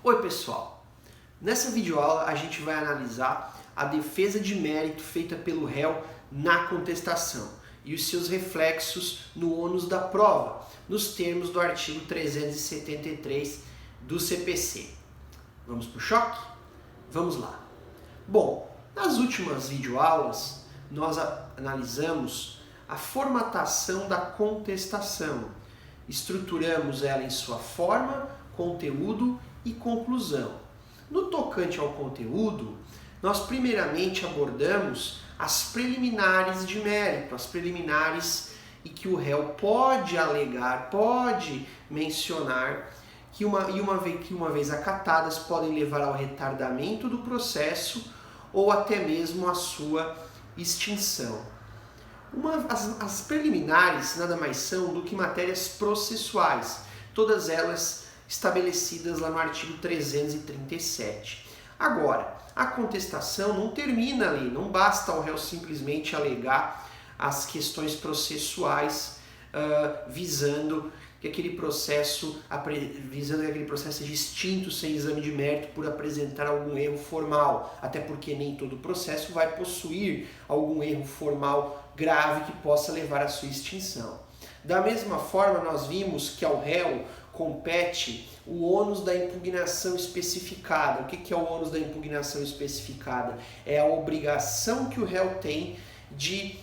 Oi pessoal, nessa videoaula a gente vai analisar a defesa de mérito feita pelo réu na contestação e os seus reflexos no ônus da prova, nos termos do artigo 373 do CPC. Vamos pro choque? Vamos lá. Bom, nas últimas videoaulas nós analisamos a formatação da contestação, estruturamos ela em sua forma, conteúdo e conclusão. No tocante ao conteúdo, nós primeiramente abordamos as preliminares de mérito, as preliminares em que o réu pode alegar, pode mencionar que uma vez acatadas podem levar ao retardamento do processo ou até mesmo à sua extinção. As preliminares nada mais são do que matérias processuais, todas elas estabelecidas lá no artigo 337. Agora, a contestação não termina ali, não basta ao réu simplesmente alegar as questões processuais visando que aquele processo seja extinto sem exame de mérito por apresentar algum erro formal, até porque nem todo processo vai possuir algum erro formal grave que possa levar à sua extinção. Da mesma forma, nós vimos que ao réu compete o ônus da impugnação especificada. O que é o ônus da impugnação especificada? É a obrigação que o réu tem de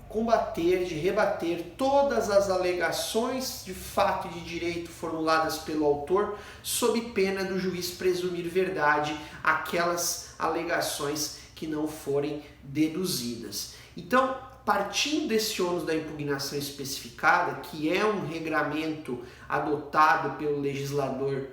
combater, de rebater todas as alegações de fato e de direito formuladas pelo autor, sob pena do juiz presumir verdade aquelas alegações que não forem deduzidas. Então, partindo desse ônus da impugnação especificada, que é um regramento adotado pelo legislador,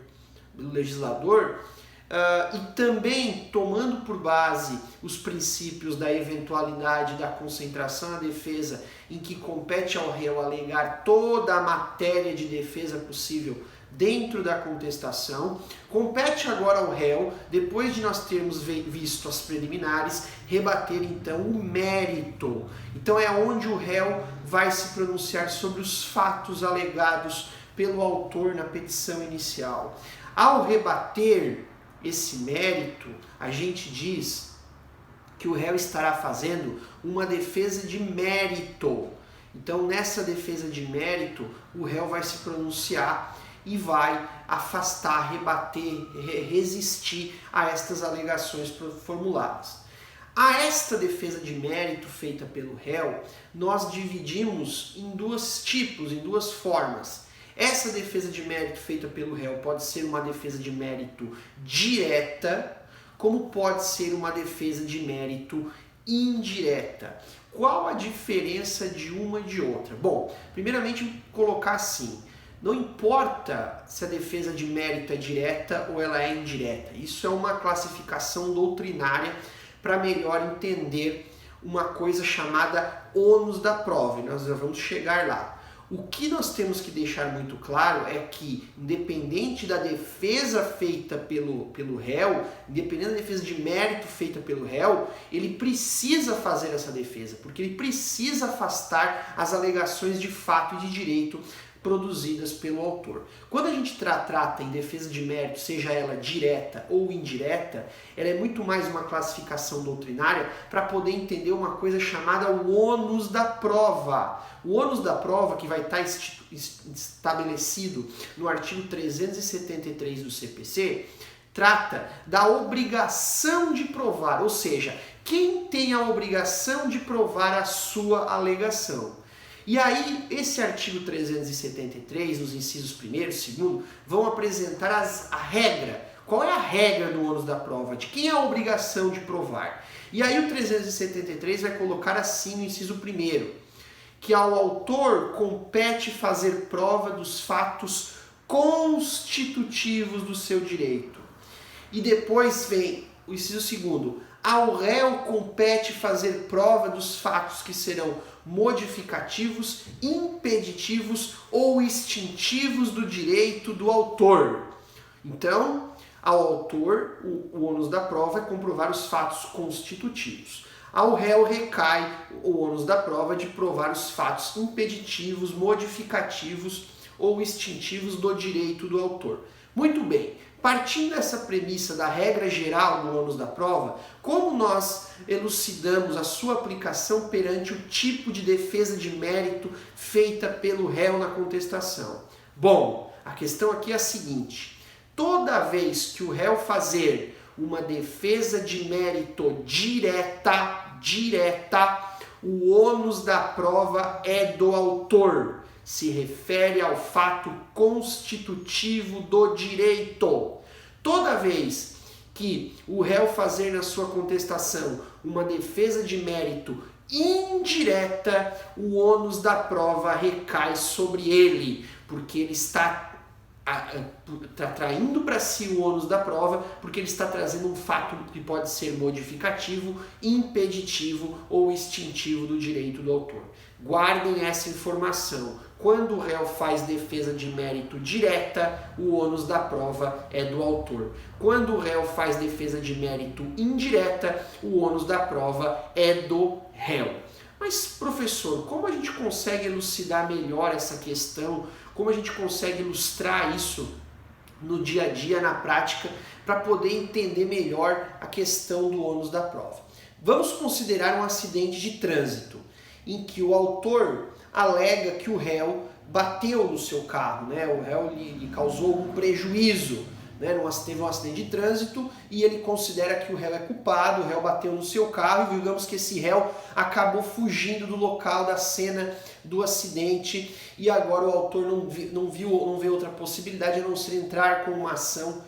e também tomando por base os princípios da eventualidade da concentração na defesa, em que compete ao réu alegar toda a matéria de defesa possível dentro da contestação, compete agora ao réu, depois de nós termos visto as preliminares, rebater então o mérito. Então é onde o réu vai se pronunciar sobre os fatos alegados pelo autor na petição inicial. Ao rebater esse mérito, a gente diz que o réu estará fazendo uma defesa de mérito. Então, nessa defesa de mérito, o réu vai se pronunciar e vai afastar, rebater, resistir a estas alegações formuladas. A esta defesa de mérito feita pelo réu, nós dividimos em dois tipos, em duas formas. Essa defesa de mérito feita pelo réu pode ser uma defesa de mérito direta, como pode ser uma defesa de mérito indireta. Qual a diferença de uma e de outra? Bom, primeiramente colocar assim, não importa se a defesa de mérito é direta ou ela é indireta. Isso é uma classificação doutrinária para melhor entender uma coisa chamada ônus da prova, e nós já vamos chegar lá. O que nós temos que deixar muito claro é que, independente da defesa feita pelo réu, independente da defesa de mérito feita pelo réu, ele precisa fazer essa defesa, porque ele precisa afastar as alegações de fato e de direito produzidas pelo autor. Quando a gente trata em defesa de mérito, seja ela direta ou indireta, ela é muito mais uma classificação doutrinária para poder entender uma coisa chamada o ônus da prova. O ônus da prova, que vai estar estabelecido no artigo 373 do CPC, trata da obrigação de provar, ou seja, quem tem a obrigação de provar a sua alegação. E aí, esse artigo 373, nos incisos 1º e 2º, vão apresentar a regra. Qual é a regra do ônus da prova? De quem é a obrigação de provar? E aí o 373 vai colocar assim no inciso 1º, que ao autor compete fazer prova dos fatos constitutivos do seu direito. E depois vem o inciso 2º, ao réu compete fazer prova dos fatos que serão modificativos, impeditivos ou extintivos do direito do autor. Então, ao autor, o ônus da prova é comprovar os fatos constitutivos. Ao réu recai o ônus da prova de provar os fatos impeditivos, modificativos ou extintivos do direito do autor. Muito bem, partindo dessa premissa da regra geral do ônus da prova, como nós elucidamos a sua aplicação perante o tipo de defesa de mérito feita pelo réu na contestação? Bom, a questão aqui é a seguinte: toda vez que o réu fazer uma defesa de mérito direta, o ônus da prova é do autor. Se refere ao fato constitutivo do direito. Toda vez que o réu fazer na sua contestação uma defesa de mérito indireta, o ônus da prova recai sobre ele, porque ele está traindo para si o ônus da prova, porque ele está trazendo um fato que pode ser modificativo, impeditivo ou extintivo do direito do autor. Guardem essa informação. Quando o réu faz defesa de mérito direta, o ônus da prova é do autor. Quando o réu faz defesa de mérito indireta, o ônus da prova é do réu. Mas, professor, como a gente consegue elucidar melhor essa questão? Como a gente consegue ilustrar isso no dia a dia, na prática, para poder entender melhor a questão do ônus da prova? Vamos considerar um acidente de trânsito, em que o autor alega que o réu bateu no seu carro, né? O réu lhe causou algum prejuízo, né? Teve um acidente de trânsito e ele considera que o réu é culpado, o réu bateu no seu carro e digamos que esse réu acabou fugindo do local da cena do acidente e agora o autor não vê outra possibilidade a não ser entrar com uma ação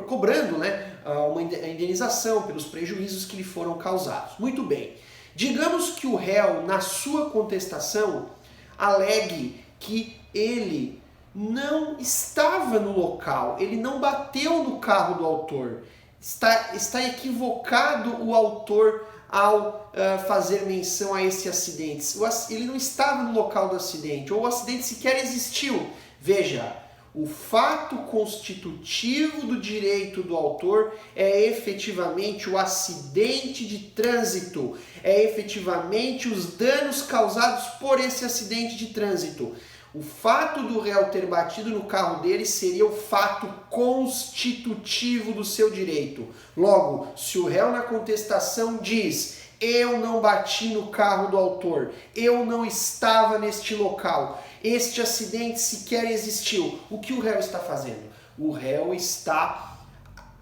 cobrando, né, uma indenização pelos prejuízos que lhe foram causados. Muito bem. Digamos que o réu, na sua contestação, alegue que ele não estava no local, ele não bateu no carro do autor. Está equivocado o autor ao fazer menção a esse acidente. Ele não estava no local do acidente, ou o acidente sequer existiu. Veja, o fato constitutivo do direito do autor é efetivamente o acidente de trânsito, é efetivamente os danos causados por esse acidente de trânsito. O fato do réu ter batido no carro dele seria o fato constitutivo do seu direito. Logo, se o réu na contestação diz: eu não bati no carro do autor, eu não estava neste local, este acidente sequer existiu, o que o réu está fazendo? O réu está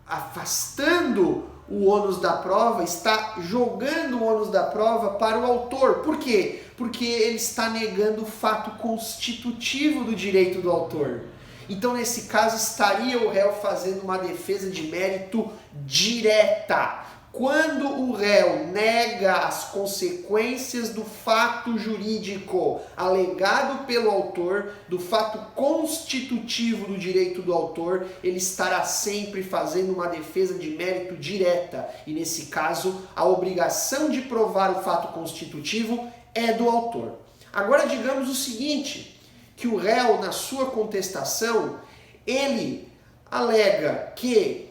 afastando o ônus da prova, está jogando o ônus da prova para o autor. Por quê? Porque ele está negando o fato constitutivo do direito do autor. Então, nesse caso, estaria o réu fazendo uma defesa de mérito direta. Quando o réu nega as consequências do fato jurídico alegado pelo autor, do fato constitutivo do direito do autor, ele estará sempre fazendo uma defesa de mérito direta. E nesse caso, a obrigação de provar o fato constitutivo é do autor. Agora, digamos o seguinte, que o réu, na sua contestação, ele alega que,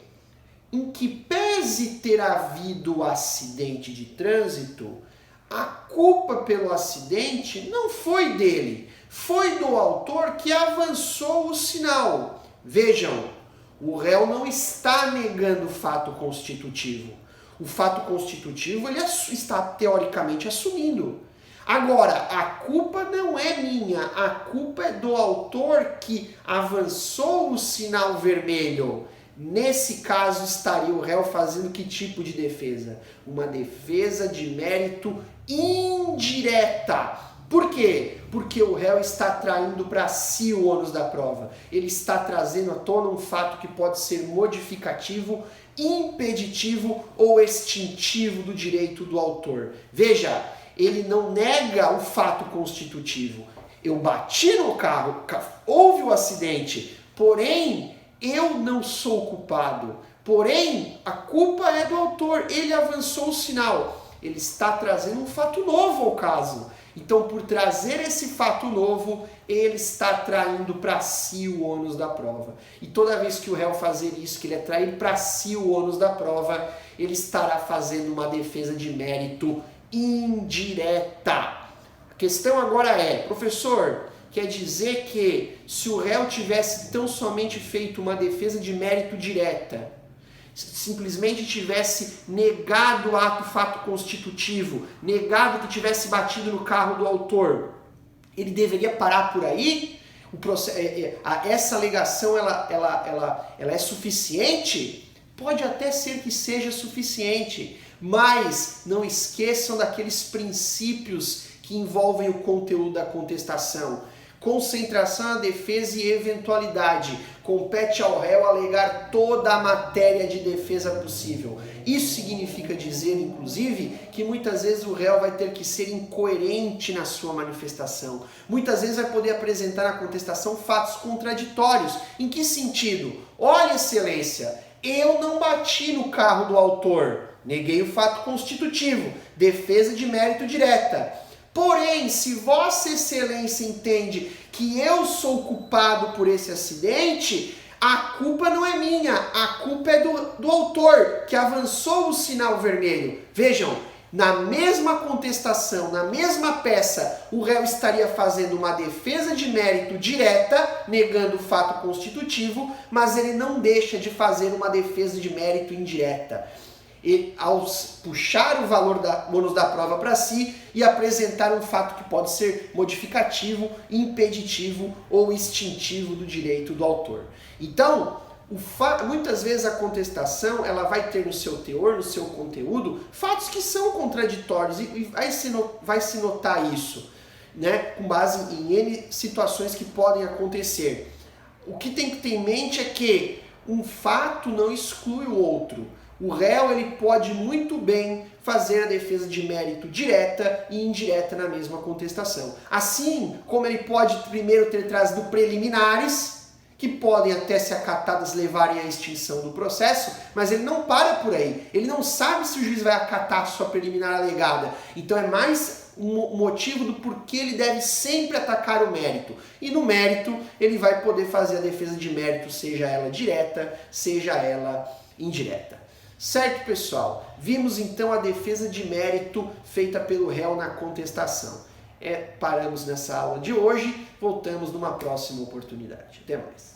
em que pese ter havido o acidente de trânsito, a culpa pelo acidente não foi dele, foi do autor que avançou o sinal. Vejam, o réu não está negando o fato constitutivo. O fato constitutivo ele está teoricamente assumindo. Agora, a culpa não é minha, a culpa é do autor que avançou o sinal vermelho. Nesse caso, estaria o réu fazendo que tipo de defesa? Uma defesa de mérito indireta. Por quê? Porque o réu está traindo para si o ônus da prova. Ele está trazendo à tona um fato que pode ser modificativo, impeditivo ou extintivo do direito do autor. Veja, ele não nega o fato constitutivo. Eu bati no carro, houve o acidente, porém eu não sou culpado. Porém, a culpa é do autor. Ele avançou o sinal. Ele está trazendo um fato novo ao caso. Então, por trazer esse fato novo, ele está traindo para si o ônus da prova. E toda vez que o réu fazer isso, que ele atrair para si o ônus da prova, ele estará fazendo uma defesa de mérito indireta. A questão agora é, professor, quer dizer que se o réu tivesse tão somente feito uma defesa de mérito direta, simplesmente tivesse negado o ato fato constitutivo, negado que tivesse batido no carro do autor, ele deveria parar por aí? Essa alegação ela é suficiente? Pode até ser que seja suficiente, mas não esqueçam daqueles princípios que envolvem o conteúdo da contestação. Concentração na defesa e eventualidade. Compete ao réu alegar toda a matéria de defesa possível. Isso significa dizer, inclusive, que muitas vezes o réu vai ter que ser incoerente na sua manifestação. Muitas vezes vai poder apresentar na contestação fatos contraditórios. Em que sentido? Olha, excelência, eu não bati no carro do autor. Neguei o fato constitutivo. Defesa de mérito direta. Porém, se Vossa Excelência entende que eu sou culpado por esse acidente, a culpa não é minha, a culpa é do autor, que avançou o sinal vermelho. Vejam, na mesma contestação, na mesma peça, o réu estaria fazendo uma defesa de mérito direta, negando o fato constitutivo, mas ele não deixa de fazer uma defesa de mérito indireta. E ao puxar o valor da ônus da prova para si e apresentar um fato que pode ser modificativo, impeditivo ou extintivo do direito do autor. Então, muitas vezes a contestação ela vai ter no seu teor, no seu conteúdo, fatos que são contraditórios e vai se notar isso, né, com base em N situações que podem acontecer. O que tem que ter em mente é que um fato não exclui o outro. O réu ele pode muito bem fazer a defesa de mérito direta e indireta na mesma contestação. Assim como ele pode primeiro ter trazido preliminares, que podem até se acatadas levarem à extinção do processo, mas ele não para por aí. Ele não sabe se o juiz vai acatar a sua preliminar alegada. Então é mais um motivo do porquê ele deve sempre atacar o mérito. E no mérito ele vai poder fazer a defesa de mérito, seja ela direta, seja ela indireta. Certo, pessoal? Vimos então a defesa de mérito feita pelo réu na contestação. Paramos nessa aula de hoje, voltamos numa próxima oportunidade. Até mais.